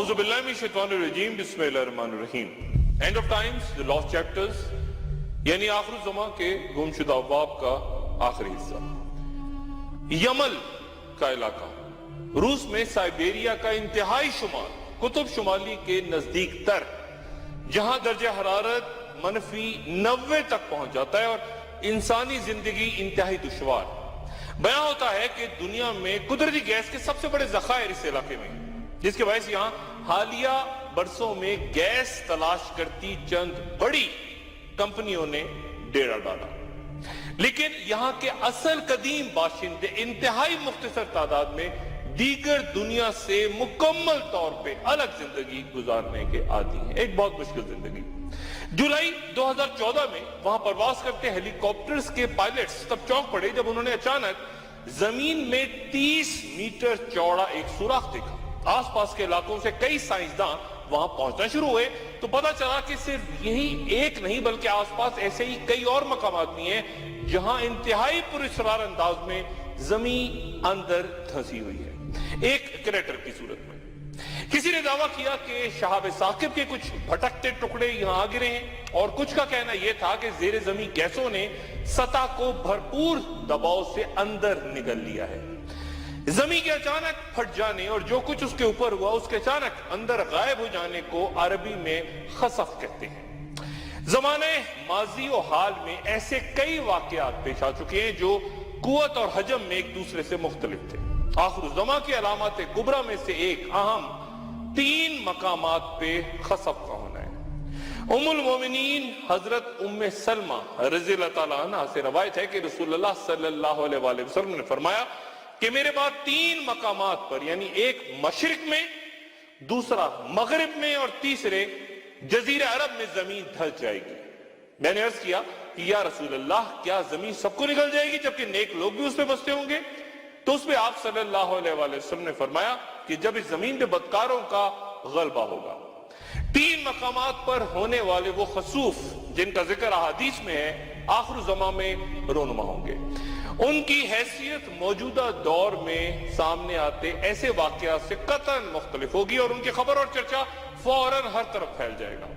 اعوذ باللہ من الشیطان الرجیم بسم اللہ الرحمن الرحیم. And of Times the last chapters, یعنی آخر الزمان کے گم شدہ ابواب کا آخری حصہ. یمل کا علاقہ، روس میں سائبیریا کا انتہائی شمال، قطب شمالی کے نزدیک تر، جہاں درجہ حرارت -90 تک پہنچ جاتا ہے اور انسانی زندگی انتہائی دشوار. بیان ہوتا ہے کہ دنیا میں قدرتی گیس کے سب سے بڑے ذخائر اس علاقے میں، جس کے باعث یہاں حالیہ برسوں میں گیس تلاش کرتی چند بڑی کمپنیوں نے ڈیرا ڈالا. لیکن یہاں کے اصل قدیم باشندے انتہائی مختصر تعداد میں دیگر دنیا سے مکمل طور پہ الگ زندگی گزارنے کے عادی ہیں، ایک بہت مشکل زندگی. جولائی 2014 میں وہاں پرواز کرتے ہیلی کاپٹرز کے پائلٹس تب چونک پڑے جب انہوں نے اچانک زمین میں 30 میٹر چوڑا ایک سوراخ دیکھا. آس پاس کے علاقوں سے کئی سائنسداں وہاں پہنچنا شروع ہوئے تو پتہ چلا کہ صرف یہی ایک نہیں بلکہ آس پاس ایسے ہی کئی اور مقامات بھی ہیں جہاں انتہائی پراسرار انداز میں زمین اندر دھسی ہوئی ہے، ایک کریٹر کی صورت میں. کسی نے دعویٰ کیا کہ شہاب ثاقب کے کچھ بھٹکتے ٹکڑے یہاں آ گرے ہیں، اور کچھ کا کہنا یہ تھا کہ زیر زمین گیسوں نے سطح کو بھرپور دباؤ سے اندر نگل لیا ہے. زمین کے اچانک پھٹ جانے اور جو کچھ اس کے اوپر ہوا اس کے اچانک اندر غائب ہو جانے کو عربی میں خسف کہتے ہیں. زمانے ماضی و حال میں ایسے کئی واقعات پیش آ چکے ہیں جو قوت اور حجم میں ایک دوسرے سے مختلف تھے. آخر الزمان کی علامات کبریٰ میں سے ایک اہم 3 مقامات پہ خسف کا ہونا ہے. ام المومنین حضرت ام سلمہ رضی اللہ تعالیٰ عنہ سے روایت ہے کہ رسول اللہ صلی اللہ علیہ وآلہ وسلم نے فرمایا کہ میرے بعد 3 مقامات پر، یعنی ایک مشرق میں، دوسرا مغرب میں اور تیسرے جزیرہ عرب میں زمین دھس جائے گی. میں نے عرض کیا کہ یا رسول اللہ، کیا زمین سب کو نگل جائے گی جبکہ نیک لوگ بھی اس پہ بستے ہوں گے؟ تو اس پہ آپ صلی اللہ علیہ وآلہ وسلم نے فرمایا کہ جب اس زمین پہ بدکاروں کا غلبہ ہوگا. 3 مقامات پر ہونے والے وہ خسوف جن کا ذکر احادیث میں ہے آخر زمان میں رونما ہوں گے. ان کی حیثیت موجودہ دور میں سامنے آتے ایسے واقعات سے قطعاً مختلف ہوگی اور ان کی خبر اور چرچا فوراً ہر طرف پھیل جائے گا.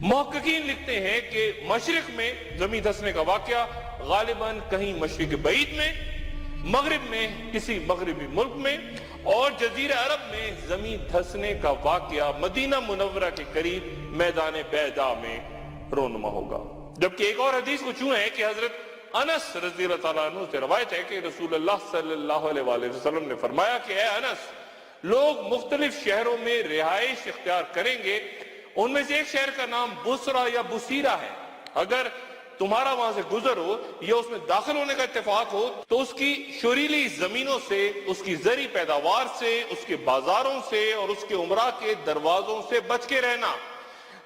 محققین لکھتے ہیں کہ مشرق میں زمین دھسنے کا واقعہ غالباً کہیں مشرق بعید میں، مغرب میں کسی مغربی ملک میں، اور جزیرہ عرب میں زمین دھسنے کا واقعہ مدینہ منورہ کے قریب میدان بیضاء میں رونما ہوگا. جبکہ ایک اور حدیث کچھ یوں ہے کہ حضرت انس رضی اللہ تعالیٰ عنہ سے روایت ہے کہ رسول اللہ صلی اللہ علیہ وآلہ وسلم نے فرمایا کہ اے انس، لوگ مختلف شہروں میں رہائش اختیار کریں گے. ان میں سے ایک شہر کا نام بصرہ یا بصیرہ ہے. اگر تمہارا وہاں سے گزر ہو یا اس میں داخل ہونے کا اتفاق ہو تو اس کی شریلی زمینوں سے، اس کی زرعی پیداوار سے، اس کے بازاروں سے اور اس کے عمرہ کے دروازوں سے بچ کے رہنا.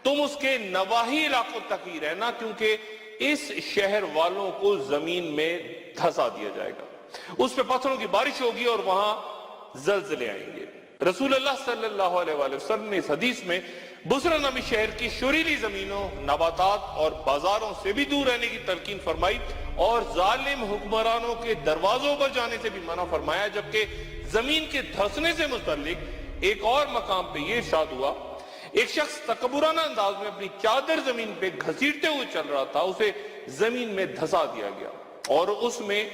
تم اس کے نواحی علاقوں تک ہی رہنا، کیونکہ اس شہر والوں کو زمین میں دھسا دیا جائے گا. اس پہ پتھروں کی بارش ہوگی اور وہاں زلزلے آئیں گے. رسول اللہ صلی اللہ علیہ وآلہ وسلم نے اس حدیث میں بصرہ نامی شہر کی شریلی زمینوں، نباتات اور بازاروں سے بھی دور رہنے کی تلقین فرمائی اور ظالم حکمرانوں کے دروازوں پر جانے سے بھی منع فرمایا. جبکہ زمین کے دھسنے سے متعلق ایک اور مقام پہ یہ ارشاد ہوا، ایک شخص تکبرانہ انداز میں اپنی چادر زمین پہ گھسیٹتے ہوئے چل رہا تھا، اسے زمین میں دھسا دیا گیا اور اس میں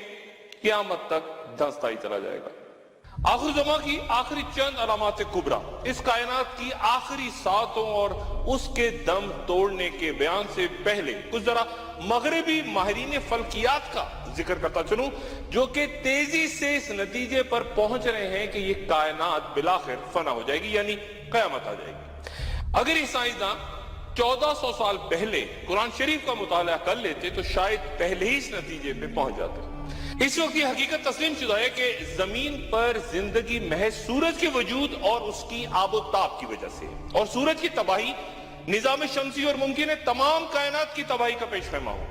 قیامت تک دھستا ہی چلا جائے گا. آخر زمان کی آخری چند علامات کبریٰ اس کائنات کی آخری ساعتوں اور اس کے دم توڑنے کے بیان سے پہلے کچھ ذرا مغربی ماہرین فلکیات کا ذکر کرتا چلوں، جو کہ تیزی سے اس نتیجے پر پہنچ رہے ہیں کہ یہ کائنات بالآخر فنا ہو جائے گی، یعنی قیامت آ جائے گی. اگر یہ سائنسداں 1400 سال پہلے قرآن شریف کا مطالعہ کر لیتے تو شاید پہلے ہی اس نتیجے پہ پہنچ جاتے. اس وقت یہ حقیقت تسلیم شدہ ہے کہ زمین پر زندگی محض سورج کے وجود اور اس کی آب و تاب کی وجہ سے، اور سورج کی تباہی نظام شمسی اور ممکن ہے تمام کائنات کی تباہی کا پیش خیمہ ہو.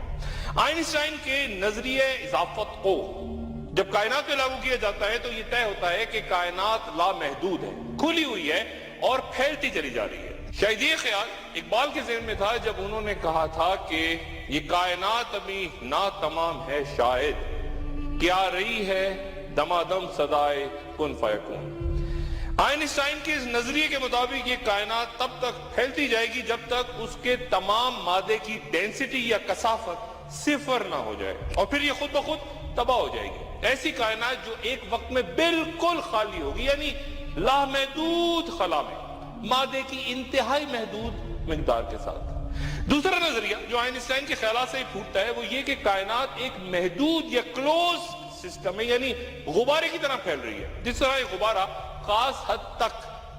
آئنسٹائن کے نظریہ اضافت کو جب کائنات میں لاگو کیا جاتا ہے تو یہ طے ہوتا ہے کہ کائنات لامحدود ہے، کھلی ہوئی ہے اور پھیلتی چلی جا رہی ہے. شاید یہ خیال اقبال کے ذہن میں تھا جب انہوں نے کہا تھا کہ یہ کائنات ابھی ناتمام ہے، شاید کہ آ رہی ہے دمادم صدائے کن فیکون. آئنسٹائن کے اس نظریے کے مطابق یہ کائنات تب تک پھیلتی جائے گی جب تک اس کے تمام مادے کی ڈینسٹی یا کثافت صفر نہ ہو جائے، اور پھر یہ خود بخود تباہ ہو جائے گی۔ ایسی کائنات جو ایک وقت میں بالکل خالی ہوگی، یعنی لامحدود خلا میں مادے کی انتہائی محدود مقدار کے ساتھ۔ دوسرا نظریہ جو آئنسٹائن کے خیالات سے ہی پھوٹتا ہے وہ یہ کہ کائنات ایک محدود یا کلوز سسٹم ہے، یعنی غبارے کی طرح پھیل رہی ہے۔ جس طرح ایک غبارہ خاص حد تک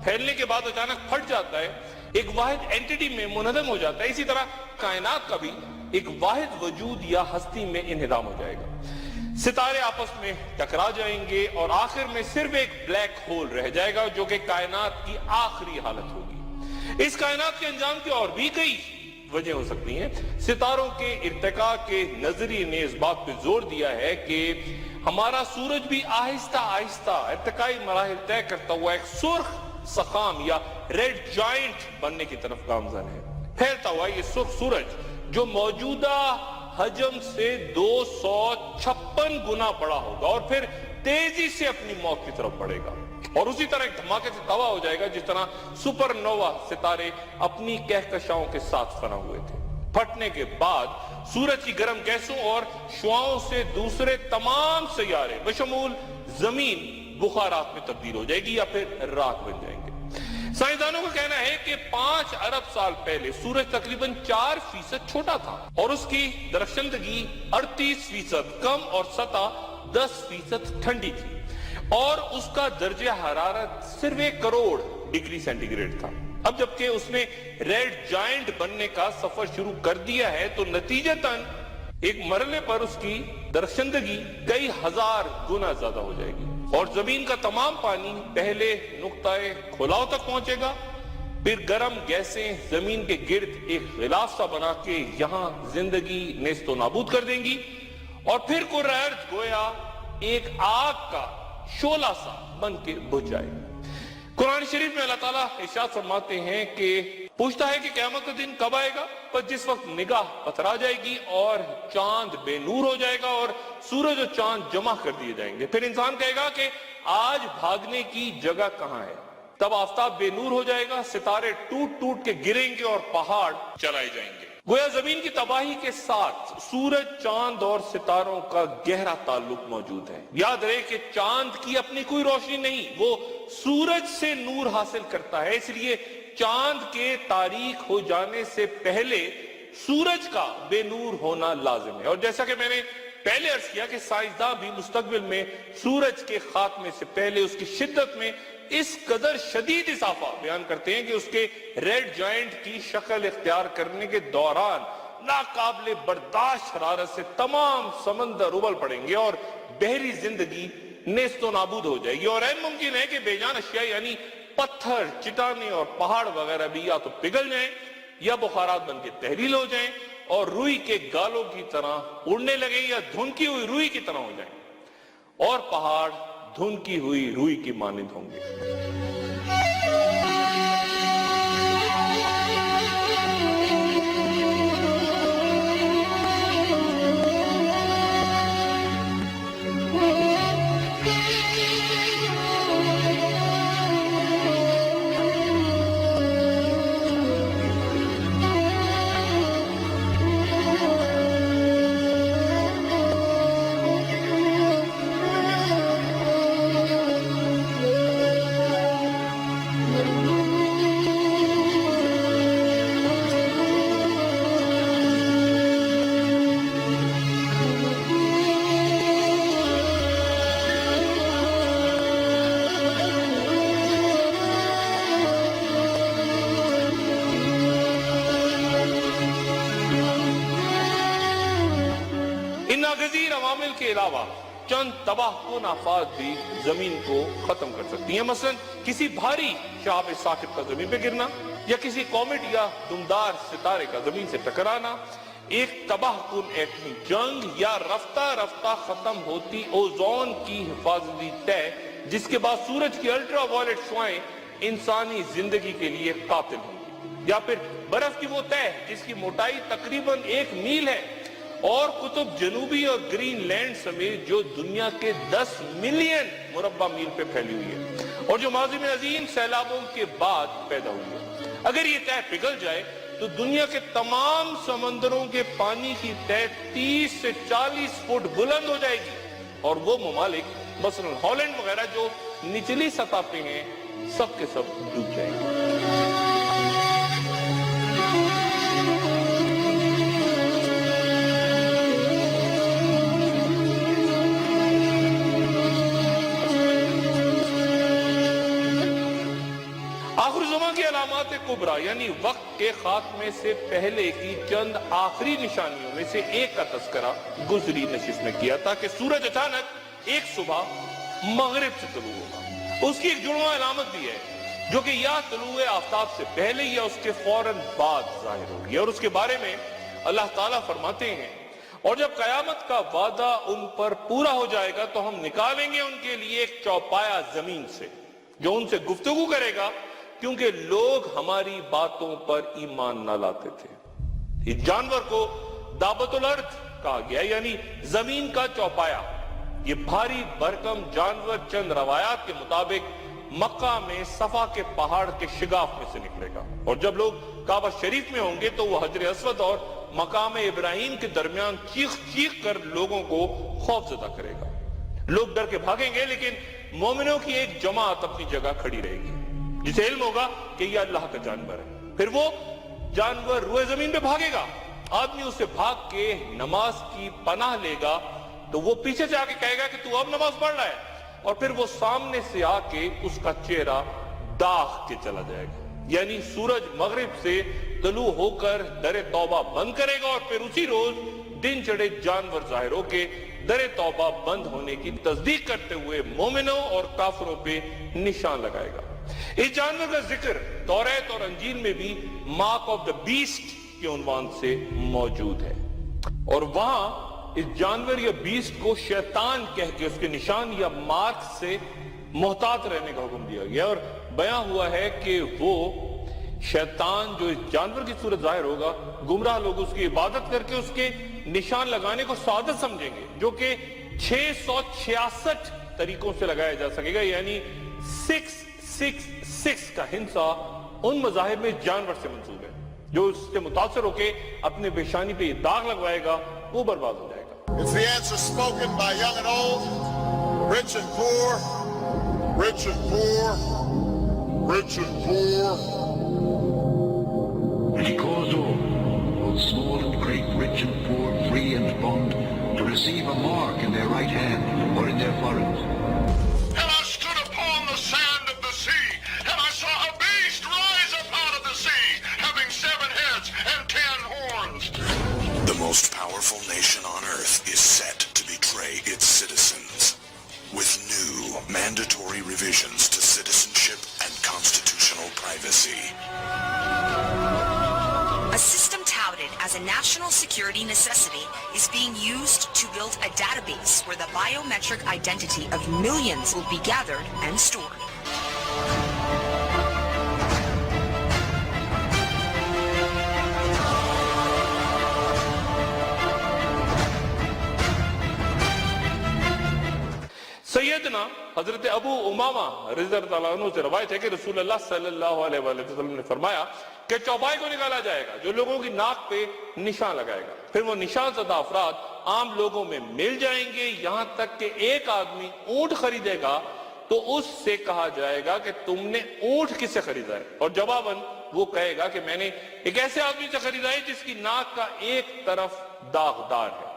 پھیلنے کے بعد اچانک پھٹ جاتا ہے، ایک واحد اینٹی میں منہدم ہو جاتا ہے، اسی طرح کائنات کا بھی ایک واحد وجود یا ہستی میں انہدام ہو جائے گا۔ ستارے آپس میں ٹکرا جائیں گے اور آخر میں صرف ایک بلیک ہول رہ جائے گا جو کہ کائنات کی آخری حالت ہوگی۔ اس کائنات کے انجام کی اور بھی کئی وجہ ہو سکتی ہیں۔ ستاروں کے ارتقاء کے نظریے نے اس بات پہ زور دیا ہے کہ ہمارا سورج بھی آہستہ آہستہ ارتقائی مراحل طے کرتا ہوا ایک سرخ سخام یا ریڈ جائنٹ بننے کی طرف گامزن ہے۔ پھیلتا ہوا یہ سرخ سورج جو موجودہ حجم سے 256 گنا بڑا ہوگا اور پھر تیزی سے اپنی موت کی طرف بڑھے گا، اور اسی طرح ایک دھماکے سے تباہ ہو جائے گا جس طرح سپر نووا ستارے اپنی کہکشاؤں کے ساتھ فنا ہوئے تھے۔ پھٹنے کے بعد سورج کی گرم گیسوں اور شعاؤں سے دوسرے تمام سیارے بشمول زمین بخارات میں تبدیل ہو جائے گی یا پھر راکھ بن جائیں گے۔ سائنسدانوں کا کہنا ہے کہ 5 ارب سال پہلے سورج تقریباً 4% چھوٹا تھا اور اس کی درخشندگی 38% کم اور سطح 10% ٹھنڈی تھی، اور اس کا درجہ حرارت صرف 1 کروڑ ڈگری سینٹی گریڈ تھا۔ اب جبکہ اس نے ریڈ جائنٹ بننے کا سفر شروع کر دیا ہے تو نتیجتاً ایک مرحلے پر اس کی درخشندگی کئی ہزار گنا زیادہ ہو جائے گی، اور زمین کا تمام پانی پہلے نقطہ کھلاؤ تک پہنچے گا، پھر گرم گیسیں زمین کے گرد ایک غلاف سا بنا کے یہاں زندگی نیست و نابود کر دیں گی، اور پھر کرۂ ارض گویا ایک آگ کا شعلہ سا بن کے بجھ جائے گا۔ قرآن شریف میں اللہ تعالیٰ ارشاد فرماتے ہیں کہ پوچھتا ہے کہ قیامت کا دن کب آئے گا، پر جس وقت نگاہ پتھرا جائے گی اور چاند بے نور ہو جائے گا اور سورج اور چاند جمع کر دیے جائیں گے، پھر انسان کہے گا کہ آج بھاگنے کی جگہ کہاں ہے۔ تب آفتاب بے نور ہو جائے گا، ستارے ٹوٹ ٹوٹ کے گریں گے اور پہاڑ چلائے جائیں گے۔ گویا زمین کی تباہی کے ساتھ سورج، چاند اور ستاروں کا گہرا تعلق موجود ہے۔ یاد رہے کہ چاند کی اپنی کوئی روشنی نہیں، وہ سورج سے نور حاصل کرتا ہے، اس لیے چاند کے تاریک ہو جانے سے پہلے سورج کا بے نور ہونا لازم ہے۔ اور جیسا کہ میں نے پہلے عرض کیا کہ سائنسداں بھی مستقبل میں سورج کے خاتمے سے پہلے اس کی شدت میں اس قدر شدید اضافہ بیان کرتے ہیں کہ اس کے ریڈ جائنٹ کی شکل اختیار کرنے کے دوران ناقابل برداشت حرارت سے تمام سمندر ابل پڑیں گے اور بحری زندگی نیست و نابود ہو جائے گی، اور این ممکن ہے کہ بے جان اشیاء یعنی پتھر، چٹانیں اور پہاڑ وغیرہ بھی یا تو پگھل جائیں یا بخارات بن کے تحلیل ہو جائیں اور روئی کے گالوں کی طرح اڑنے لگیں یا دھنکی ہوئی روئی کی طرح ہو جائیں، اور پہاڑ دھنکی ہوئی روئی کی مانند ہوں گے۔ ناگزیر عوامل کے علاوہ چند تباہ کن آفات بھی زمین کو ختم کر سکتی ہیں، مثلا کسی بھاری شہاب ثاقب کا زمین پہ گرنا، یا کسی کومیٹ یا دمدار ستارے کا زمین سے ٹکرانا، ایک تباہ کن ایٹمی جنگ، یا رفتہ رفتہ ختم ہوتی اوزون کی حفاظتی تہ جس کے بعد سورج کی الٹرا وائلٹ شعاعیں انسانی زندگی کے لیے قاتل ہوں گی، یا پھر برف کی وہ تہ جس کی موٹائی تقریباً 1 میل ہے اور قطب جنوبی اور گرین لینڈ سمیت جو دنیا کے 10 ملین مربع میل پہ پھیلی ہوئی ہے اور جو ماضی میں عظیم سیلابوں کے بعد پیدا ہوئی ہے، اگر یہ تہ پگھل جائے تو دنیا کے تمام سمندروں کے پانی کی تہ 30 سے 40 فٹ بلند ہو جائے گی، اور وہ ممالک مثلا ہالینڈ وغیرہ جو نچلی سطح پہ ہیں سب کے سب ڈوب جائیں گے۔ آخر زمان کی علامات کبریٰ یعنی وقت کے خاتمے سے پہلے کی چند آخری نشانیوں میں سے ایک کا تذکرہ گزری نشست میں کیا تھا کہ سورج اچانک ایک صبح مغرب سے طلوع ہوگا۔ اس کی ایک جڑواں علامت بھی ہے جو کہ یا طلوع آفتاب سے پہلے یا اس کے فوراً بعد ظاہر ہوگی، اور اس کے بارے میں اللہ تعالیٰ فرماتے ہیں اور جب قیامت کا وعدہ ان پر پورا ہو جائے گا تو ہم نکالیں گے ان کے لیے ایک چوپایا زمین سے جو ان سے گفتگو کرے گا، کیونکہ لوگ ہماری باتوں پر ایمان نہ لاتے تھے۔ اس جانور کو دابۃ الارض کہا گیا یعنی زمین کا چوپایا۔ یہ بھاری بھرکم جانور چند روایات کے مطابق مکہ میں صفا کے پہاڑ کے شگاف میں سے نکلے گا، اور جب لوگ کعبہ شریف میں ہوں گے تو وہ حجر اسود اور مقام ابراہیم کے درمیان چیخ چیخ کر لوگوں کو خوف زدہ کرے گا۔ لوگ ڈر کے بھاگیں گے، لیکن مومنوں کی ایک جماعت اپنی جگہ کھڑی رہے گی جسے علم ہوگا کہ یہ اللہ کا جانور ہے۔ پھر وہ جانور روئے زمین پہ بھاگے گا، آدمی اسے بھاگ کے نماز کی پناہ لے گا تو وہ پیچھے سے آ کے کہے گا کہ تو اب نماز پڑھ رہا ہے، اور پھر وہ سامنے سے آ کے اس کا چہرہ داغ کے چلا جائے گا، یعنی سورج مغرب سے طلوع ہو کر در توبہ بند کرے گا، اور پھر اسی روز دن چڑھے جانور ظاہر ہو کے در توبہ بند ہونے کی تصدیق کرتے ہوئے مومنوں اور کافروں پہ نشان لگائے گا۔ اس جانور کا ذکر توریت اور انجیل میں بھی مارک آف دا بیسٹ کے عنوان سے موجود ہے، اور وہاں اس جانور یا بیسٹ کو شیطان کہہ کے اس کے نشان یا مارک سے محتاط رہنے کا حکم دیا گیا، اور بیان ہوا ہے کہ وہ شیطان جو اس جانور کی صورت ظاہر ہوگا، گمراہ لوگ اس کی عبادت کر کے اس کے نشان لگانے کو سعادت سمجھیں گے، جو کہ 666 طریقوں سے لگایا جا سکے گا، یعنی 666 کا ہنسا ان مذاہب میں جانور سے منسوب ہے۔ جو اس سے متاثر ہو کے اپنے پیشانی پہ یہ داغ لگوائے گا وہ برباد ہو جائے گا۔ It's the answer spoken by young and old, rich and poor, rich and poor, rich and poor. And he caused all, both small and great, rich and poor, free and bond, to receive a mark in their right hand or in their forehead. And I stood upon the sand of the sea, and I saw a beast rise up out of the sea, having 7 heads and 10 horns. The most powerful nation on earth is set to betray its citizens with new mandatory revisions to citizenship and constitutional privacy. A system touted as a national security necessity is being used to build a database where the biometric identity of millions will be gathered and stored. سیدنا حضرت ابو امامہ رضی اللہ عنہ سے روایت ہے کہ رسول اللہ صلی اللہ علیہ وآلہ وسلم نے فرمایا کہ چوپائے کو نکالا جائے گا جو لوگوں کی ناک پہ نشان لگائے گا، پھر وہ نشان زدہ افراد عام لوگوں میں مل جائیں گے، یہاں تک کہ ایک آدمی اونٹ خریدے گا تو اس سے کہا جائے گا کہ تم نے اونٹ کس سے خریدا ہے، اور جواباً وہ کہے گا کہ میں نے ایک ایسے آدمی سے خریدا ہے جس کی ناک کا ایک طرف داغدار ہے۔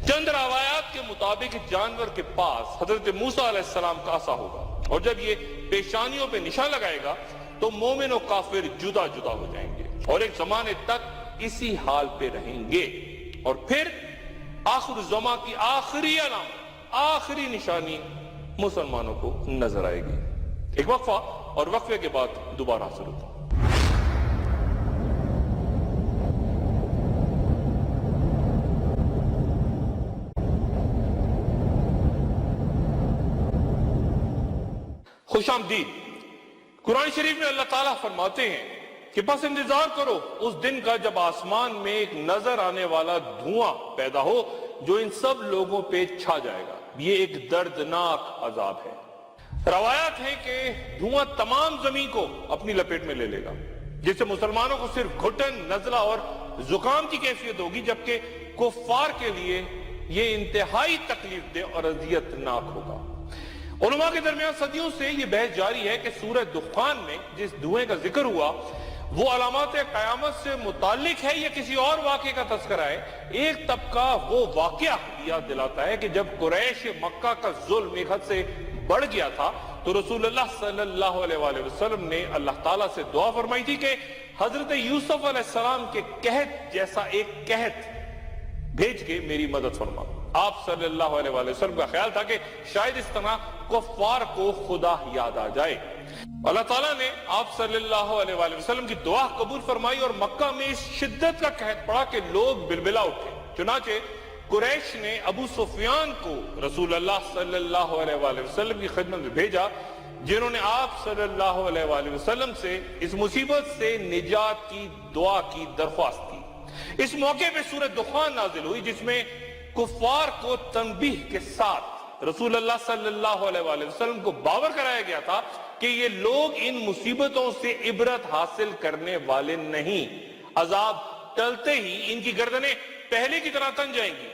چند روایات کے مطابق جانور کے پاس حضرت موسیٰ علیہ السلام کا عصا ہوگا، اور جب یہ پیشانیوں پہ نشان لگائے گا تو مومن و کافر جدا جدا ہو جائیں گے اور ایک زمانے تک اسی حال پہ رہیں گے، اور پھر آخر زمان کی آخری علامت، آخری نشانی مسلمانوں کو نظر آئے گی۔ ایک وقفہ، اور وقفے کے بعد دوبارہ حاصل ہوتا ہے۔ خوش آمدید۔ قرآن شریف میں اللہ تعالیٰ فرماتے ہیں کہ پس انتظار کرو اس دن کا جب آسمان میں ایک نظر آنے والا دھواں پیدا ہو جو ان سب لوگوں پہ چھا جائے گا. یہ ایک دردناک عذاب ہے. روایات ہیں کہ دھواں تمام زمین کو اپنی لپیٹ میں لے لے گا، جس سے مسلمانوں کو صرف گھٹن، نزلہ اور زکام کی کیفیت ہوگی، جبکہ کفار کے لیے یہ انتہائی تکلیف دہ اور اذیت ناک ہوگا. علماء کے درمیان صدیوں سے یہ بحث جاری ہے کہ سورہ دخان میں جس دھوئیں کا ذکر ہوا وہ علامات قیامت سے متعلق ہے یا کسی اور واقعے کا تذکرہ ہے. ایک طبقہ وہ واقعہ یاد دلاتا ہے کہ جب قریش مکہ کا ظلم ایک حد سے بڑھ گیا تھا تو رسول اللہ صلی اللہ علیہ وآلہ وسلم نے اللہ تعالیٰ سے دعا فرمائی تھی کہ حضرت یوسف علیہ السلام کے قحط جیسا ایک قحط بھیج کے میری مدد فرما. آپ صلی اللہ علیہ وآلہ وسلم کا خیال تھا کہ شاید اس طرح کفار کو خدا یاد آ جائے. اللہ تعالیٰ نے آپ صلی اللہ علیہ وآلہ وسلم کی دعا قبول فرمائی اور مکہ میں اس شدت کا قحط پڑا کہ لوگ بلبلا اٹھے. چنانچہ قریش نے ابو سفیان کو رسول اللہ صلی اللہ علیہ وآلہ وسلم کی خدمت میں بھیجا، جنہوں نے آپ صلی اللہ علیہ وآلہ وسلم سے اس مصیبت سے نجات کی دعا کی درخواست کی. اس موقع پہ سورہ دخان نازل ہوئی جس میں کفار کو تنبیہ کے ساتھ رسول اللہ صلی اللہ علیہ وآلہ وسلم کو باور کرایا گیا تھا کہ یہ لوگ ان مصیبتوں سے عبرت حاصل کرنے والے نہیں. عذاب ٹلتے ہی ان کی گردنیں پہلے کی طرح تن جائیں گی.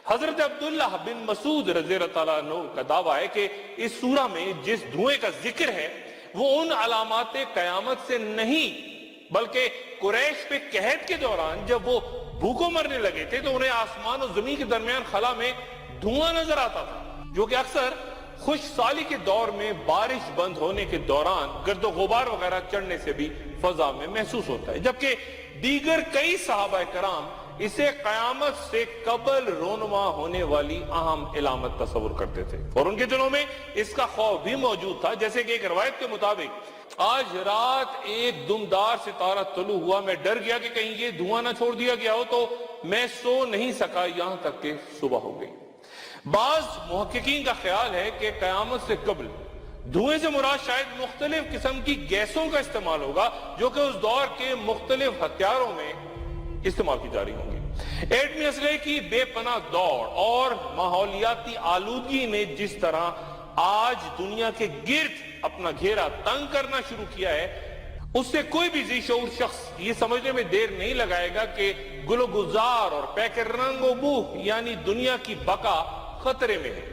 حضرت عبداللہ بن مسعود رضی اللہ تعالیٰ عنہ کا دعویٰ ہے کہ اس سورہ میں جس دھوئیں کا ذکر ہے وہ ان علامات قیامت سے نہیں بلکہ قریش پہ قحط کے دوران جب وہ بھوکوں مرنے لگے تھے تو انہیں آسمان اور زمین کے درمیان خلا میں دھواں نظر آتا تھا، جو کہ اکثر خوش سالی کے دور میں بارش بند ہونے کے دوران گرد و غبار وغیرہ چڑھنے سے بھی فضا میں محسوس ہوتا ہے. جبکہ دیگر کئی صحابہ کرام اسے قیامت سے قبل رونما ہونے والی اہم علامت تصور کرتے تھے اور ان کے دلوں میں اس کا خوف بھی موجود تھا. جیسے کہ ایک روایت کے مطابق آج رات ایک دمدار ستارہ طلوع ہوا، میں ڈر گیا کہ کہیں یہ دھواں نہ چھوڑ دیا گیا ہو تو میں سو نہیں سکا یہاں تک کہ صبح ہو گئی. بعض محققین کا خیال ہے کہ قیامت سے قبل دھوئیں سے مراد شاید مختلف قسم کی گیسوں کا استعمال ہوگا جو کہ اس دور کے مختلف ہتھیاروں میں استعمال کی جا رہی ہوں گی. ایٹمی اسلحے کی بے پناہ دوڑ اور ماحولیاتی آلودگی نے جس طرح آج دنیا کے گرد اپنا گھیرا تنگ کرنا شروع کیا ہے اس سے کوئی بھی ذی شعور شخص یہ سمجھنے میں دیر نہیں لگائے گا کہ گل و گزار اور پیک رنگ و بو یعنی دنیا کی بقا خطرے میں ہے.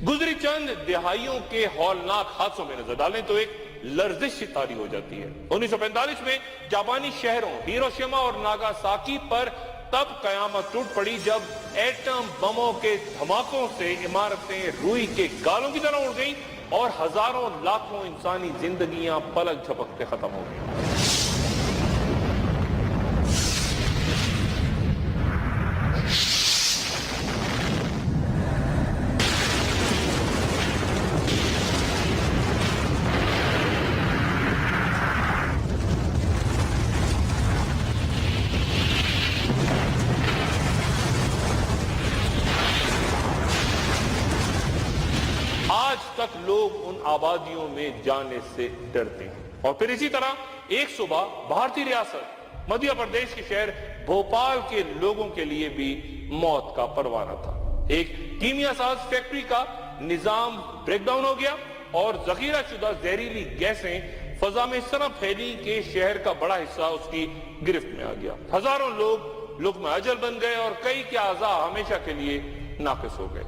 گزری چند دہائیوں کے ہولناک حادثوں میں نظر ڈالیں تو ایک لرزش طاری ہو جاتی ہے. 1945 میں جاپانی شہروں ہیروشیما اور ناگاساکی پر تب قیامت ٹوٹ پڑی جب ایٹم بموں کے دھماکوں سے عمارتیں روئی کے گالوں کی طرح اڑ گئیں اور ہزاروں لاکھوں انسانی زندگیاں پلک جھپکتے ختم ہو گئیں. آج تک لوگ ان آبادیوں میں جانے سے ڈرتے ہیں. اور پھر اسی طرح ایک صبح بھارتی ریاست مدھیہ پردیش کے شہر بھوپال کے لوگوں کے لیے بھی موت کا پروانہ تھا. ایک کیمیا ساز فیکٹری کا نظام بریک ڈاؤن ہو گیا اور ذخیرہ شدہ زہریلی گیسیں فضا میں اس طرح پھیلی کہ شہر کا بڑا حصہ اس کی گرفت میں آ گیا. ہزاروں لوگ لقمہ اجل بن گئے اور کئی کے اعضاء ہمیشہ کے لیے ناقص ہو گئے.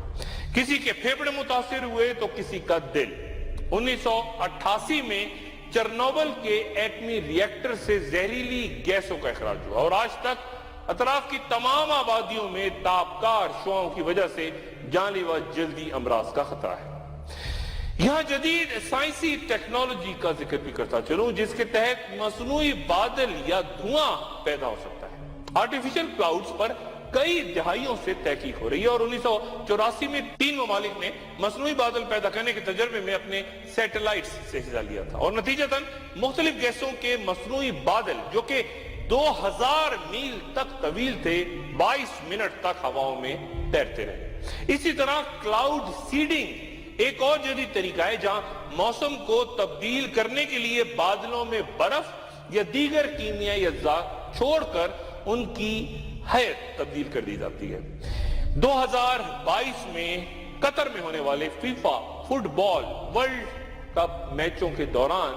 کسی کے پھیپھڑے متاثر ہوئے تو کسی کا دل. 1988 میں چرنوبل کے ایٹمی ری ایکٹر سے زہریلی گیسوں کا اخراج ہوا اور آج تک اطراف کی تمام آبادیوں میں تابکار شعاعوں کی وجہ سے جان لیوا جلدی امراض کا خطرہ ہے. یہاں جدید سائنسی ٹیکنالوجی کا ذکر بھی کرتا چلوں جس کے تحت مصنوعی بادل یا دھواں پیدا ہو سکتا ہے. آرٹیفیشل کلاؤڈز پر کئی دہائیوں سے تحقیق ہو رہی ہے اور 1984 میں 3 ممالک نے مصنوعی بادل پیدا کرنے کے تجربے میں اپنے سیٹلائٹس سے حصہ لیا تھا اور نتیجتاً مختلف گیسوں کے مصنوعی بادل جو کہ 2000 میل تک طویل تھے 22 منٹ تک ہواؤں میں تیرتے رہے. اسی طرح کلاؤڈ سیڈنگ ایک اور جدید طریقہ ہے جہاں موسم کو تبدیل کرنے کے لیے بادلوں میں برف یا دیگر کیمیائی اجزاء چھوڑ کر ان کی حیت تبدیل کر دی جاتی ہے۔ 2022 میں قطر میں ہونے والے فیفا فٹ بال ورلڈ کپ میچوں کے دوران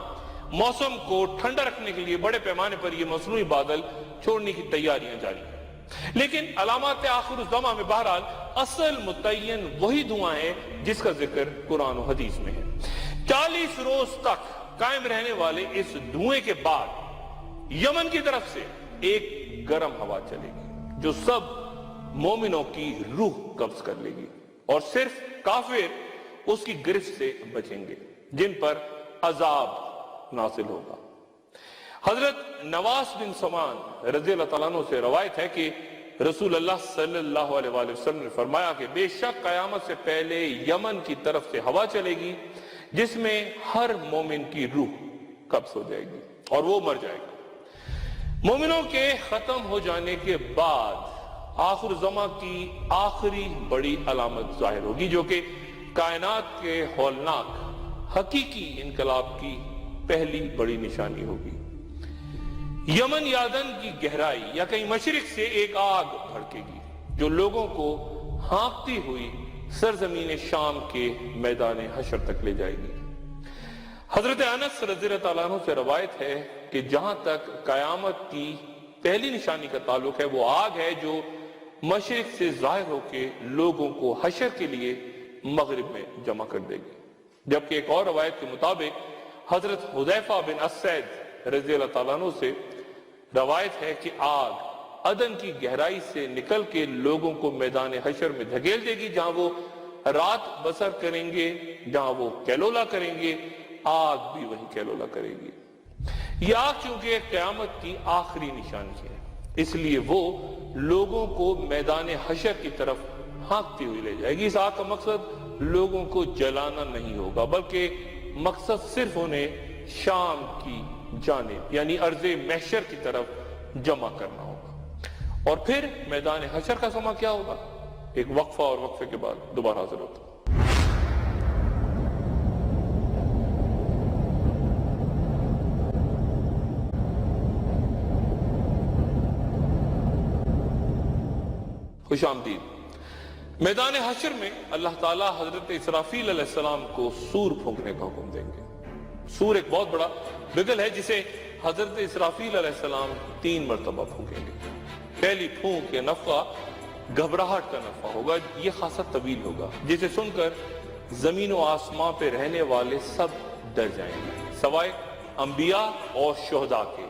موسم کو ٹھنڈا رکھنے کے لیے بڑے پیمانے پر یہ مصنوعی بادل چھوڑنے کی تیاریاں جاری ہیں، لیکن علامات آخر الزماں میں بہرحال اصل متعین وہی دھواں ہے جس کا ذکر قرآن و حدیث میں ہے۔ 40 روز تک قائم رہنے والے اس دھوئیں کے بعد یمن کی طرف سے ایک گرم ہوا چلے گی جو سب مومنوں کی روح قبض کر لے گی، اور صرف کافر اس کی گرفت سے بچیں گے جن پر عذاب نازل ہوگا۔ حضرت نواس بن سمان رضی اللہ تعالیٰ عنہ سے روایت ہے کہ رسول اللہ صلی اللہ علیہ وآلہ وسلم نے فرمایا کہ بے شک قیامت سے پہلے یمن کی طرف سے ہوا چلے گی جس میں ہر مومن کی روح قبض ہو جائے گی اور وہ مر جائے گا۔ مومنوں کے ختم ہو جانے کے بعد آخر زماں کی آخری بڑی علامت ظاہر ہوگی جو کہ کائنات کے ہولناک حقیقی انقلاب کی پہلی بڑی نشانی ہوگی۔ یمن یادن کی گہرائی یا کہیں مشرق سے ایک آگ بھڑکے گی جو لوگوں کو ہانکتی ہوئی سرزمین شام کے میدان حشر تک لے جائے گی۔ حضرت انس رضی اللہ عنہ سے روایت ہے کہ جہاں تک قیامت کی پہلی نشانی کا تعلق ہے وہ آگ ہے جو مشرق سے ظاہر ہو کے لوگوں کو حشر کے لیے مغرب میں جمع کر دے گی، جبکہ ایک اور روایت کے مطابق حضرت حذیفہ بن اسید رضی اللہ تعالیٰ عنہ سے روایت ہے کہ آگ عدن کی گہرائی سے نکل کے لوگوں کو میدان حشر میں دھکیل دے گی جہاں وہ رات بسر کریں گے، جہاں وہ کیلولا کریں گے، آگ بھی وہی کیلولا کرے گی۔ یہ آگ چونکہ قیامت کی آخری نشانی ہے اس لیے وہ لوگوں کو میدان حشر کی طرف ہانکتی ہوئی لے جائے گی۔ اس آگ کا مقصد لوگوں کو جلانا نہیں ہوگا بلکہ مقصد صرف انہیں شام کی جانب یعنی ارض محشر کی طرف جمع کرنا ہوگا۔ اور پھر میدان حشر کا سما کیا ہوگا؟ ایک وقفہ اور وقفے کے بعد دوبارہ حاضر ہوتا ہوں۔ خوش آمدید۔ میدان حشر میں اللہ تعالیٰ حضرت اسرافیل علیہ السلام کو سور پھونکنے کا حکم دیں گے۔ سور ایک بہت بڑا بگل ہے جسے حضرت اسرافیل علیہ السلام 3 مرتبہ پھونکیں گے۔ پہلی پھونک یا نفخہ گھبراہٹ کا نفخہ ہوگا، یہ خاصا طویل ہوگا جسے سن کر زمین و آسمان پہ رہنے والے سب ڈر جائیں گے سوائے انبیاء اور شہداء کے۔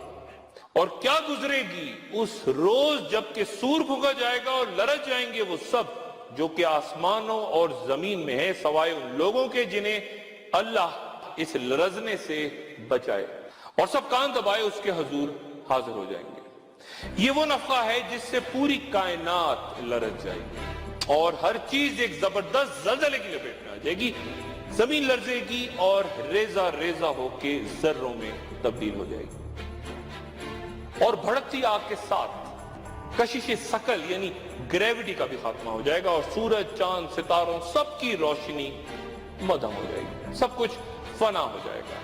اور کیا گزرے گی اس روز جب کہ سور پھونکا جائے گا اور لرز جائیں گے وہ سب جو کہ آسمانوں اور زمین میں ہیں سوائے ان لوگوں کے جنہیں اللہ اس لرزنے سے بچائے، اور سب کان دبائے اس کے حضور حاضر ہو جائیں گے۔ یہ وہ نفخہ ہے جس سے پوری کائنات لرز جائے گی اور ہر چیز ایک زبردست زلزلے کی لپیٹ میں آ جائے گی، زمین لرزے گی اور ریزہ ریزہ ہو کے ذروں میں تبدیل ہو جائے گی، اور بھڑکتی آگ کے ساتھ کشش ثقل یعنی گریوٹی کا بھی خاتمہ ہو جائے گا، اور سورج چاند ستاروں سب کی روشنی مدھم ہو جائے گی، سب کچھ فنا ہو جائے گا،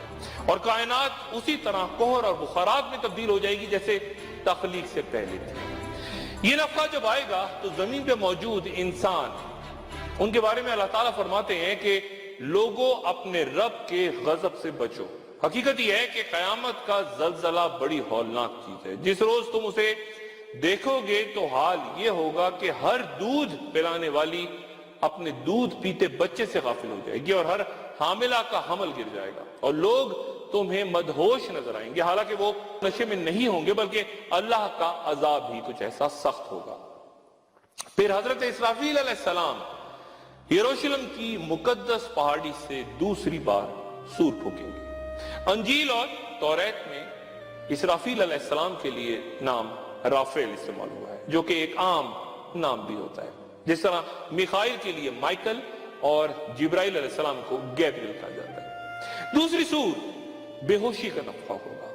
اور کائنات اسی طرح کوہر اور بخارات میں تبدیل ہو جائے گی جیسے تخلیق سے پہلے تھی۔ یہ نفخہ جب آئے گا تو زمین پہ موجود انسان، ان کے بارے میں اللہ تعالیٰ فرماتے ہیں کہ لوگوں اپنے رب کے غضب سے بچو۔ حقیقت یہ ہے کہ قیامت کا زلزلہ بڑی ہولناک چیز ہے، جس روز تم اسے دیکھو گے تو حال یہ ہوگا کہ ہر دودھ پلانے والی اپنے دودھ پیتے بچے سے غافل ہو جائے گی اور ہر حاملہ کا حمل گر جائے گا، اور لوگ تمہیں مدہوش نظر آئیں گے حالانکہ وہ نشے میں نہیں ہوں گے بلکہ اللہ کا عذاب ہی کچھ ایسا سخت ہوگا۔ پھر حضرت اسرافیل علیہ السلام یروشلم کی مقدس پہاڑی سے دوسری بار سور پھونکیں گے۔ انجیل اور توریت میں اسرافیل علیہ السلام کے لیے نام رافیل استعمال ہوا ہے جو کہ ایک عام نام بھی ہوتا ہے، جس طرح میخائیل کے لیے مائیکل اور جبرائیل علیہ السلام کو گیبریل کہا جاتا ہے۔ دوسری سور بے ہوشی کا نفخہ ہوگا،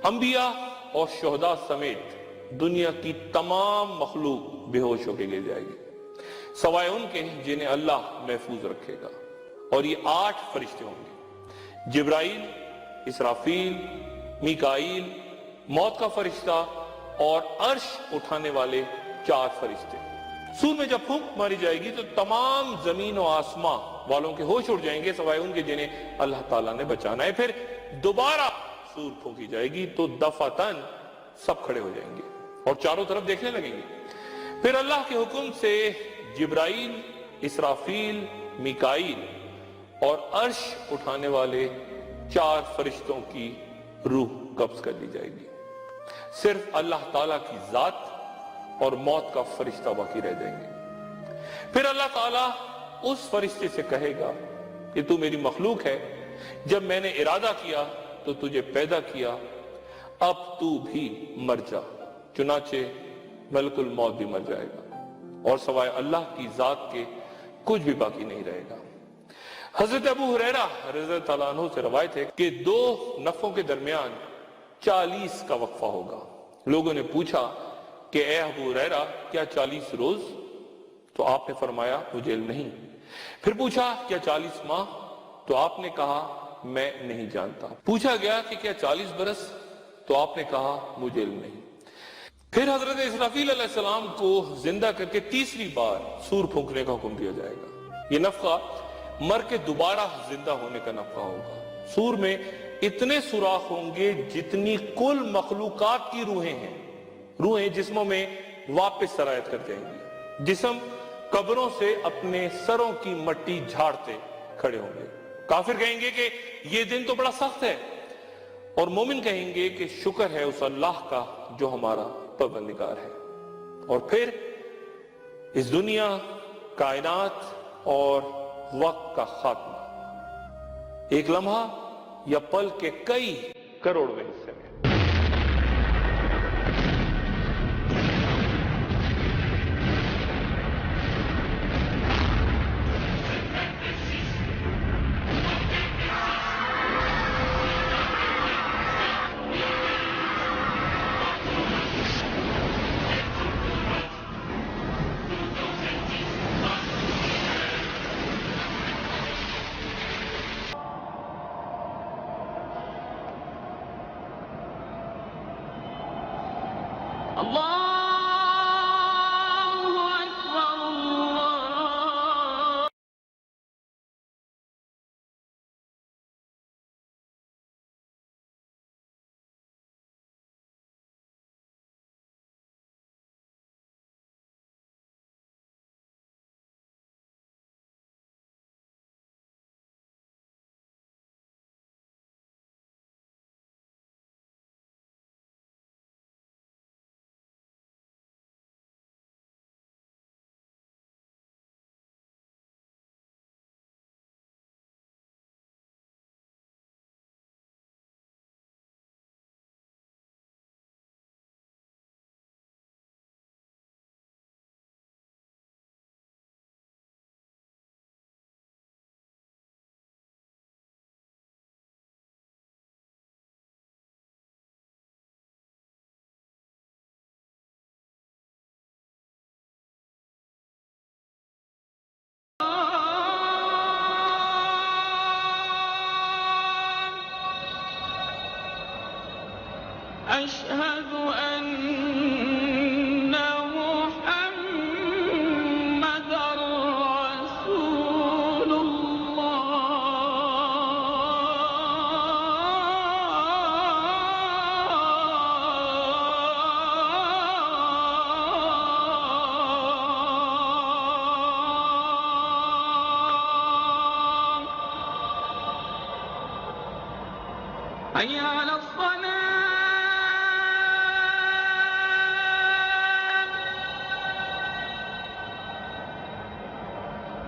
انبیاء اور شہداء سمیت دنیا کی تمام مخلوق بے ہوش ہو کے گر جائے گی سوائے ان کے جنہیں اللہ محفوظ رکھے گا، اور یہ 8 فرشتے ہوں گے، جبرائیل، اسرافیل، میکائیل موت کا فرشتہ اور عرش اٹھانے والے 4 فرشتے۔ سور میں جب پھونک ماری جائے گی تو تمام زمین و آسمان والوں کے ہوش اڑ جائیں گے سوائے ان کے جنہیں اللہ تعالیٰ نے بچانا ہے۔ پھر دوبارہ سور پھونکی جائے گی تو دفعتاً سب کھڑے ہو جائیں گے اور چاروں طرف دیکھنے لگیں گے۔ پھر اللہ کے حکم سے جبرائیل، اسرافیل، میکائیل اور عرش اٹھانے والے 4 فرشتوں کی روح قبض کر لی جائے گی۔ صرف اللہ تعالیٰ کی ذات اور موت کا فرشتہ باقی رہ جائیں گے۔ پھر اللہ تعالیٰ اس فرشتے سے کہے گا کہ تو میری مخلوق ہے، جب میں نے ارادہ کیا تو تجھے پیدا کیا، اب تو بھی مر جا۔ چنانچہ ملک الموت بھی مر جائے گا اور سوائے اللہ کی ذات کے کچھ بھی باقی نہیں رہے گا۔ حضرت ابو ہریرہ رضی اللہ عنہ سے روایت ہے کہ 2 نفوں کے درمیان 40 کا وقفہ ہوگا۔ لوگوں نے پوچھا کہ اے ابو ہریرہ کیا 40 روز؟ تو آپ نے فرمایا مجھے علم نہیں۔ پھر پوچھا کیا 40 ماہ؟ تو آپ نے کہا میں نہیں جانتا۔ پوچھا گیا کہ کیا 40 برس؟ تو آپ نے کہا مجھے علم نہیں۔ پھر حضرت اسرافیل علیہ السلام کو زندہ کر کے تیسری بار سور پھونکنے کا حکم دیا جائے گا۔ یہ نفخہ مر کے دوبارہ زندہ ہونے کا نفخہ ہوگا۔ سور میں اتنے سوراخ ہوں گے جتنی کل مخلوقات کی روحیں ہیں۔ روحیں جسموں میں واپس سرایت کر جائیں گی۔ جسم قبروں سے اپنے سروں کی مٹی جھاڑتے کھڑے ہوں گے۔ کافر کہیں گے کہ یہ دن تو بڑا سخت ہے، اور مومن کہیں گے کہ شکر ہے اس اللہ کا جو ہمارا پروردگار ہے۔ اور پھر اس دنیا، کائنات اور وقت کا خاتمہ ایک لمحہ یا پل کے کئی کروڑویں حصے میں۔ أشهد أن محمد رسول الله حي على الصلاة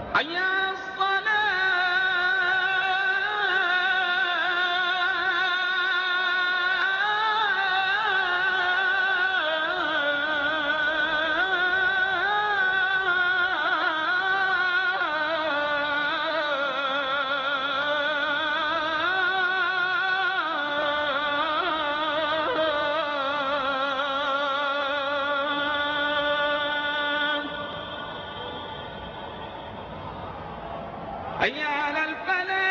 حي على حي على الفلاح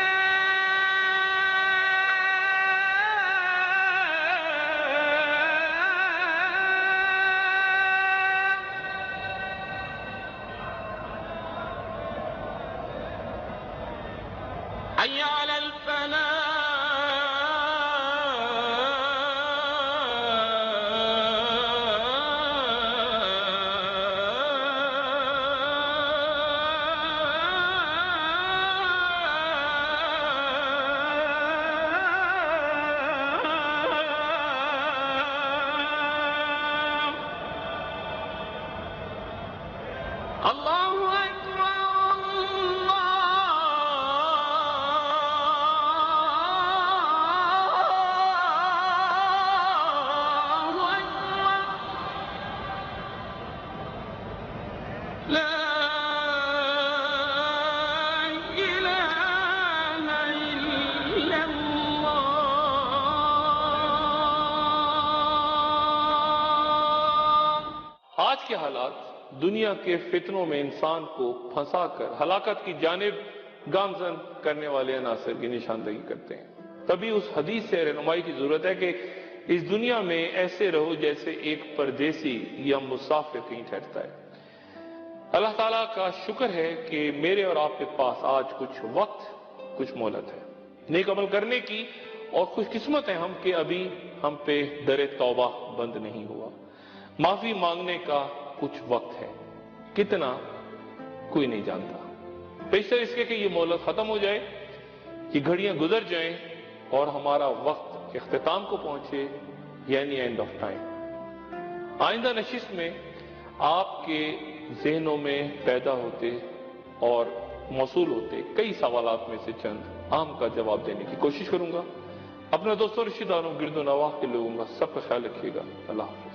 کے حالات دنیا کے فتنوں میں انسان کو پھنسا کر ہلاکت کی جانب گامزن کرنے والے عناصر کی نشاندہی کرتے ہیں. تبھی اس حدیث سے رہنمائی کی ضرورت ہے کہ اس دنیا میں ایسے رہو جیسے ایک پردیسی یا مسافر کہیں ٹھہرتا ہے. اللہ تعالیٰ کا شکر ہے کہ میرے اور آپ کے پاس آج کچھ وقت، کچھ مہلت ہے نیک عمل کرنے کی، اور خوش قسمت ہیں ہم کہ ابھی ہم پہ در توبہ بند نہیں ہوا. معافی مانگنے کا کچھ وقت ہے، کتنا کوئی نہیں جانتا. بیشتر اس کے کہ یہ مہلت ختم ہو جائے، یہ گھڑیاں گزر جائیں اور ہمارا وقت اختتام کو پہنچے، یعنی اینڈ آف ٹائم. آئندہ نشست میں آپ کے ذہنوں میں پیدا ہوتے اور موصول ہوتے کئی سوالات میں سے چند عام کا جواب دینے کی کوشش کروں گا. اپنے دوستوں، رشتہ داروں، گرد و نواح کے لوگوں کا سب کا خیال رکھیے گا. اللہ حافظ.